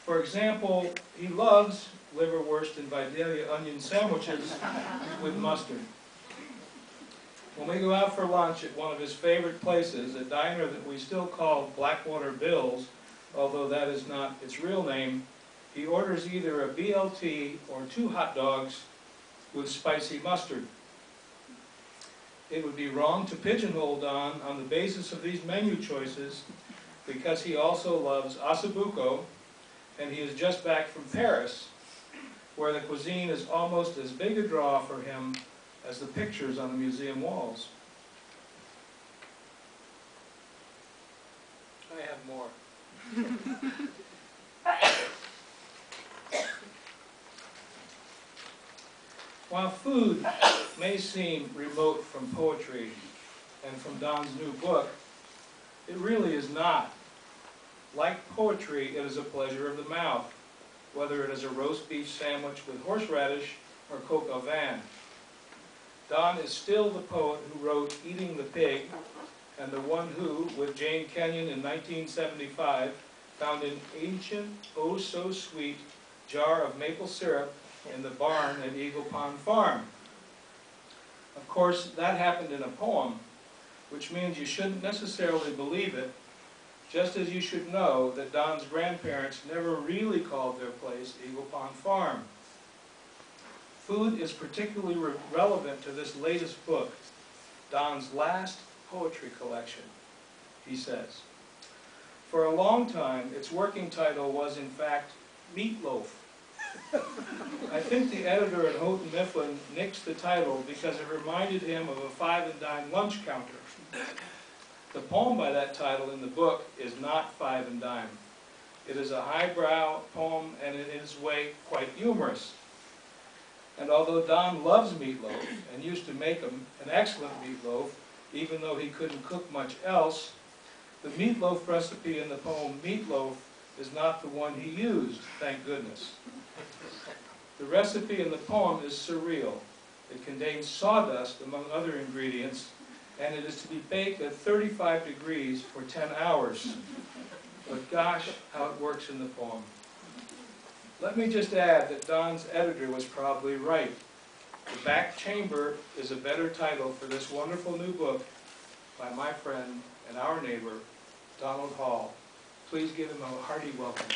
For example, he loves liverwurst and Vidalia onion sandwiches with mustard. When we go out for lunch at one of his favorite places, a diner that we still call Blackwater Bill's, although that is not its real name, he orders either a BLT or 2 hot dogs with spicy mustard. It would be wrong to pigeonhole Don on the basis of these menu choices, because he also loves ossobuco, and he is just back from Paris, where the cuisine is almost as big a draw for him as the pictures on the museum walls. I have more. While food may seem remote from poetry and from Don's new book, it really is not. Like poetry, it is a pleasure of the mouth, whether it is a roast beef sandwich with horseradish or coq au vin. Don is still the poet who wrote Eating the Pig, and the one who, with Jane Kenyon in 1975, found an ancient, oh-so-sweet jar of maple syrup in the barn at Eagle Pond Farm. Of course, that happened in a poem, which means you shouldn't necessarily believe it, just as you should know that Don's grandparents never really called their place Eagle Pond Farm. Food is particularly relevant to this latest book, Don's last poetry collection, he says. For a long time, its working title was, in fact, Meatloaf. I think the editor at Houghton Mifflin nixed the title because it reminded him of a 5-and-dime lunch counter. The poem by that title in the book is not 5-and-dime. It is a highbrow poem and in its way quite humorous. And although Don loves meatloaf and used to make an excellent meatloaf, even though he couldn't cook much else, the meatloaf recipe in the poem Meatloaf is not the one he used, thank goodness. The recipe in the poem is surreal. It contains sawdust, among other ingredients, and it is to be baked at 35 degrees for 10 hours. But gosh, how it works in the poem. Let me just add that Don's editor was probably right. The Back Chamber is a better title for this wonderful new book by my friend and our neighbor, Donald Hall. Please give him a hearty welcome.